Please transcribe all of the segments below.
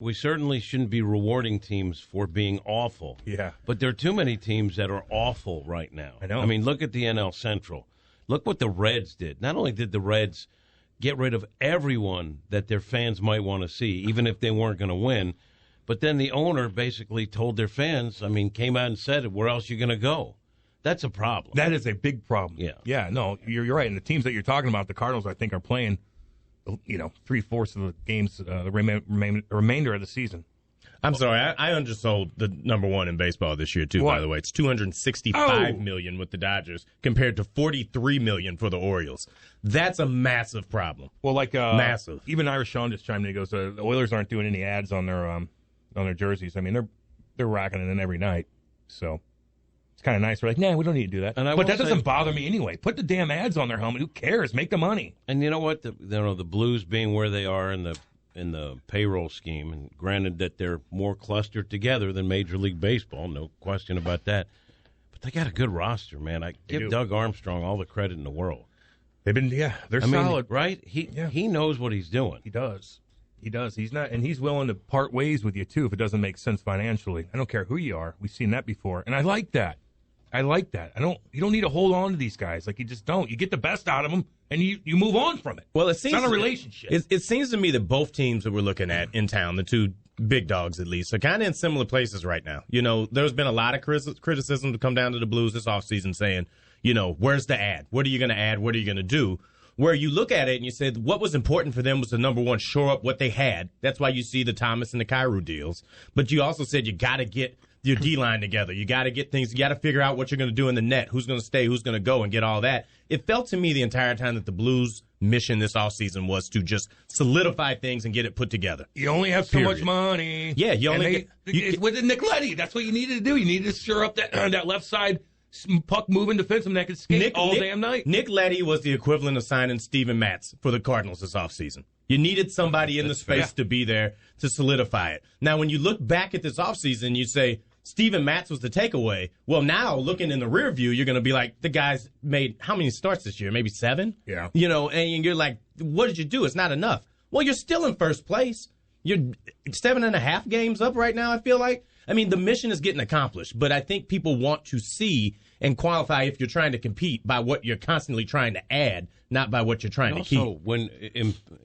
We certainly shouldn't be rewarding teams for being awful. Yeah. But there are too many teams that are awful right now. I know. I mean, look at the NL Central. Look what the Reds did. Not only did the Reds get rid of everyone that their fans might want to see, even if they weren't going to win, but then the owner basically told their fans, came out and said, where else are you going to go? That's a problem. That is a big problem. Yeah. Yeah, no, you're right. And the teams that you're talking about, the Cardinals, I think, are playing, 3/4 of the games, the remainder of the season. I'm sorry, I undersold the number one in baseball this year, too, What? by the way. It's $265 million with the Dodgers compared to $43 million for the Orioles. That's a massive problem. Well, massive. Even Irish Sean just chimed in. He goes, the Oilers aren't doing any ads on their jerseys. I mean, they're rocking it in every night. So it's kind of nice. We're like, nah, we don't need to do that. But that doesn't bother me anyway. Put the damn ads on their helmet. Who cares? Make the money. And you know what? The Blues being where they are in the payroll scheme, and granted that they're more clustered together than Major League Baseball, no question about that. But they got a good roster, man. I give Doug Armstrong all the credit in the world. They're solid, right? He knows what he's doing. He does. He's willing to part ways with you too if it doesn't make sense financially. I don't care who you are. We've seen that before, and I like that. You don't need to hold on to these guys. Like, you just don't. You get the best out of them, and you move on from it. Well, it's not a relationship. It seems to me that both teams that we're looking at in town, the two big dogs at least, are kind of in similar places right now. There's been a lot of criticism to come down to the Blues this offseason saying, where's the ad? What are you going to add? What are you going to do? Where you look at it and you say what was important for them was to, number one, shore up what they had. That's why you see the Thomas and the Kyrou deals. But you also said you got to get your D-line together. You got to get things. You got to figure out what you're going to do in the net, who's going to stay, who's going to go, and get all that. It felt to me the entire time that the Blues' mission this offseason was to just solidify things and get it put together. You only have so much money. Yeah, with Nick Leddy, that's what you needed to do. You needed to shore up that left side puck-moving defenseman that could skate damn night. Nick Leddy was the equivalent of signing Steven Matz for the Cardinals this offseason. You needed somebody in the space to be there to solidify it. Now, when you look back at this offseason, you say Steven Matz was the takeaway. Well, now, looking in the rear view, you're going to be like, the guy's made how many starts this year? Maybe 7? Yeah. And you're like, what did you do? It's not enough. Well, you're still in first place. You're 7.5 games up right now, I feel like. I mean, the mission is getting accomplished, but I think people want to see and qualify if you're trying to compete by what you're constantly trying to add, not by what you're trying to keep. Also, when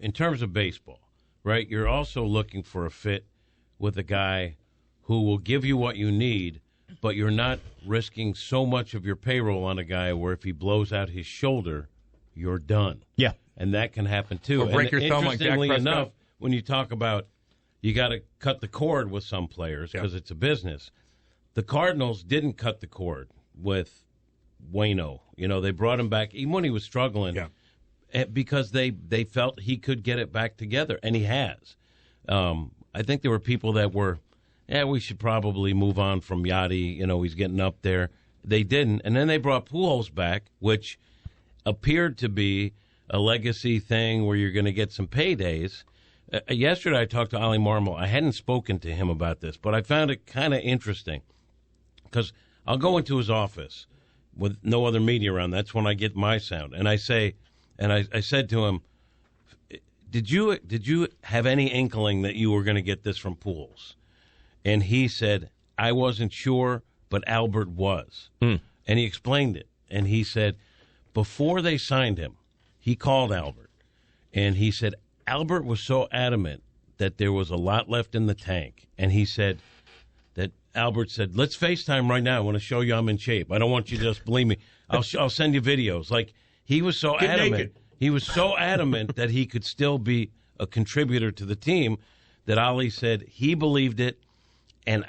in terms of baseball, right, you're also looking for a fit with a guy who will give you what you need, but you're not risking so much of your payroll on a guy where if he blows out his shoulder, you're done. Yeah. And that can happen, too. Or break your thumb like Jack Prescott. Enough, when you talk about you got to cut the cord with some players because it's a business. The Cardinals didn't cut the cord with Waino. They brought him back even when he was struggling because they felt he could get it back together, and he has. I think there were people that were, we should probably move on from Yachty. He's getting up there. They didn't. And then they brought Pujols back, which appeared to be a legacy thing where you're going to get some paydays. Yesterday I talked to Ollie Marmol. I hadn't spoken to him about this, but I found it kind of interesting because I'll go into his office with no other media around. That's when I get my sound. And I say, I said to him, did you have any inkling that you were going to get this from Pujols? And he said, I wasn't sure, but Albert was. And he explained it. And he said, before they signed him, he called Albert. And he said, Albert was so adamant that there was a lot left in the tank. And he said that Albert said, let's FaceTime right now. I want to show you I'm in shape. I don't want you to just believe me. I'll send you videos. Like, he was so adamant. Naked. He was so adamant that he could still be a contributor to the team that Ollie said he believed it, and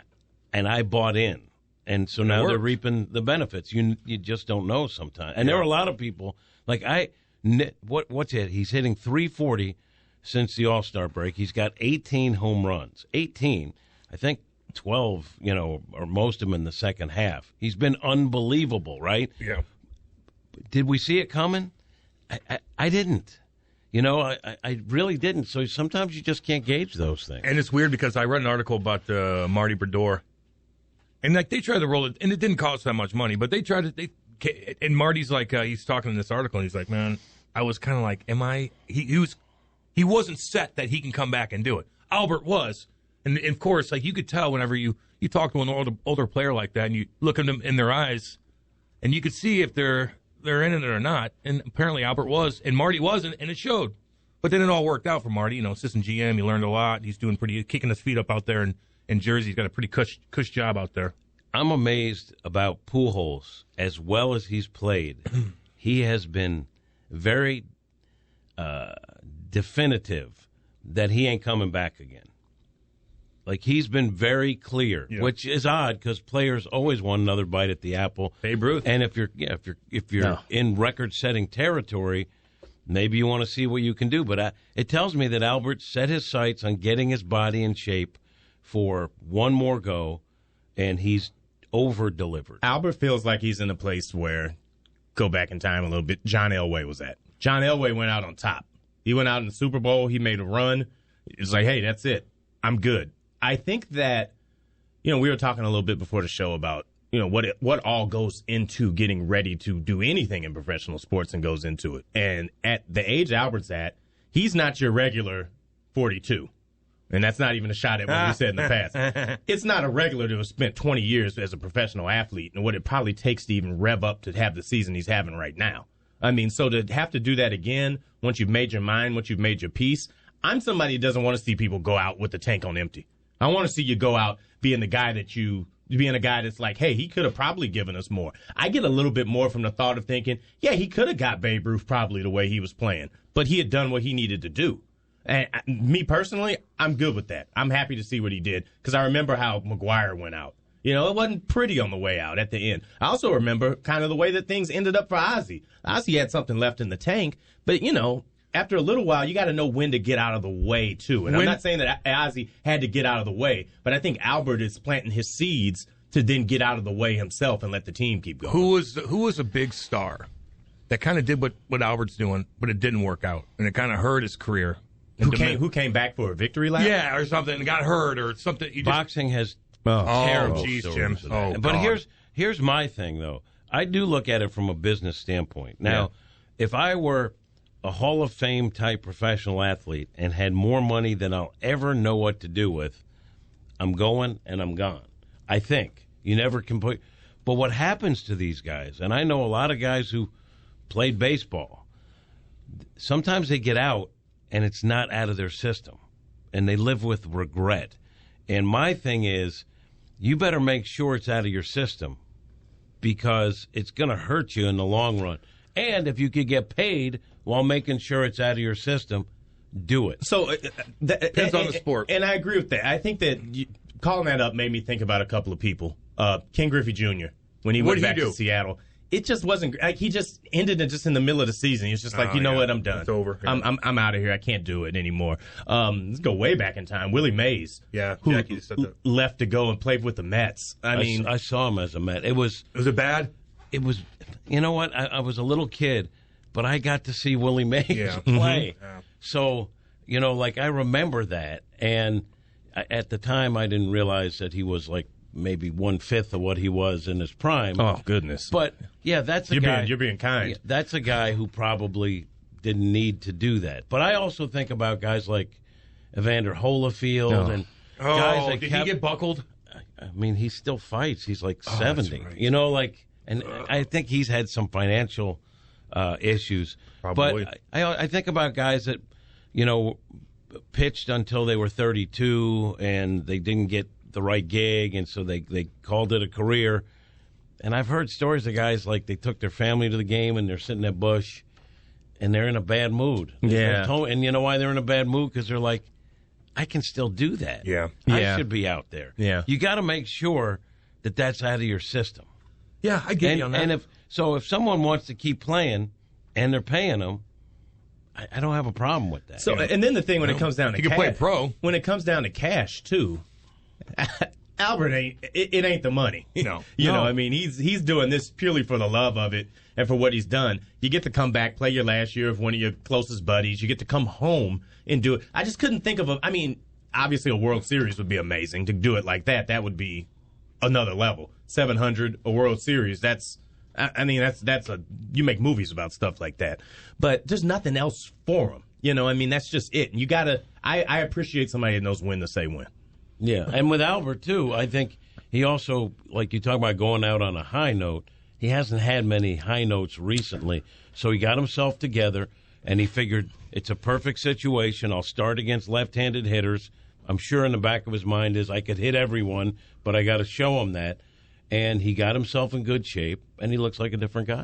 I bought in. And so now they're reaping the benefits. You just don't know sometimes. And there are a lot of people, like what's it? He's hitting .340 since the All-Star break. He's got 18 home runs. 18. I think 12, or most of them in the second half. He's been unbelievable, right? Yeah. Did we see it coming? I didn't. I really didn't. So sometimes you just can't gauge those things. And it's weird because I read an article about Marty Brodeur. And they tried to roll it, and it didn't cost that much money, but they tried to. And Marty's like, he's talking in this article, and he's like, man, I was kind of like, he wasn't set that he can come back and do it. Albert was, And of course, like you could tell whenever you talk to an older player like that, and you look at them in their eyes, and you could see if they're in it or not. And apparently Albert was, and Marty wasn't, and it showed. But then it all worked out for Marty. Assistant GM, he learned a lot. He's doing kicking his feet up out there in Jersey. He's got a pretty cush job out there. I'm amazed about Pujols. As well as he's played, he has been very definitive that he ain't coming back again. Like, he's been very clear, which is odd because players always want another bite at the apple. Babe Ruth. And if you're in record-setting territory, maybe you want to see what you can do. But it tells me that Albert set his sights on getting his body in shape for one more go, and he's over-delivered. Albert feels like he's in a place where, go back in time a little bit, John Elway was at. John Elway went out on top. He went out in the Super Bowl. He made a run. It's like, hey, that's it. I'm good. I think that, we were talking a little bit before the show about, what all goes into getting ready to do anything in professional sports and goes into it. And at the age Albert's at, he's not your regular 42. And that's not even a shot at what we said in the past. It's not a regular to have spent 20 years as a professional athlete and what it probably takes to even rev up to have the season he's having right now. I mean, so to have to do that again, once you've made your mind, once you've made your peace, I'm somebody who doesn't want to see people go out with the tank on empty. I want to see you go out being a guy that's like, hey, he could have probably given us more. I get a little bit more from the thought of thinking, yeah, he could have got Babe Ruth probably the way he was playing, but he had done what he needed to do. And me personally, I'm good with that. I'm happy to see what he did because I remember how McGuire went out. It wasn't pretty on the way out at the end. I also remember kind of the way that things ended up for Ozzie. Ozzie had something left in the tank, but, after a little while, you got to know when to get out of the way, too. And I'm not saying that Ozzie had to get out of the way, but I think Albert is planting his seeds to then get out of the way himself and let the team keep going. Who was a big star that kind of did what Albert's doing, but it didn't work out, and it kind of hurt his career? Who came back for a victory lap? Yeah, or something, and got hurt or something. Boxing has terrible stories Jim. of that. But here's my thing, though. I do look at it from a business standpoint. Now, if I were a Hall of Fame type professional athlete and had more money than I'll ever know what to do with, I'm going and I'm gone. I think. You never complete. But what happens to these guys, and I know a lot of guys who played baseball, sometimes they get out and it's not out of their system, and they live with regret. And my thing is, you better make sure it's out of your system because it's going to hurt you in the long run. And if you could get paid while making sure it's out of your system, do it. So depends on the sport. And I agree with that. I think that calling that up made me think about a couple of people. Ken Griffey Jr., when he went back to Seattle. It just wasn't like he just ended it just in the middle of the season. He was just like, you know what, I'm done. It's over. Yeah. I'm out of here. I can't do it anymore. Let's go way back in time. Willie Mays, who left to go and play with the Mets. I saw him as a Met. Was it bad? It was. You know what? I was a little kid, but I got to see Willie Mays play. Yeah. So I remember that, and at the time I didn't realize that he was like maybe 1/5 of what he was in his prime. Oh, goodness. But, that's a guy. You're being kind. Yeah, that's a guy who probably didn't need to do that. But I also think about guys like Evander Holyfield and guys that did he get buckled? I mean, he still fights. He's like 70. Right. And I think he's had some financial issues. Probably. But I think about guys that, pitched until they were 32 and they didn't get the right gig, and so they called it a career. And I've heard stories of guys like they took their family to the game and they're sitting at Busch and they're in a bad mood. And you know why they're in a bad mood? Because they're like, I can still do that. I should be out there. You got to make sure that that's out of your system. Yeah, I get you on that. And if someone wants to keep playing and they're paying them, I don't have a problem with that. So, and then the thing when it comes down to cash, you can play pro. When it comes down to cash too, Albert it ain't the money. No. I mean, he's doing this purely for the love of it and for what he's done. You get to come back, play your last year of one of your closest buddies. You get to come home and do it. I just couldn't think of obviously a World Series would be amazing to do it like that. That would be another level. 700, a World Series. That's you make movies about stuff like that. But there's nothing else for him. That's just it. And you gotta. I appreciate somebody that knows when to say when. Yeah, and with Albert, too, I think he also, like you talk about going out on a high note, he hasn't had many high notes recently. So he got himself together, and he figured it's a perfect situation. I'll start against left-handed hitters. I'm sure in the back of his mind is I could hit everyone, but I got to show him that. And he got himself in good shape, and he looks like a different guy.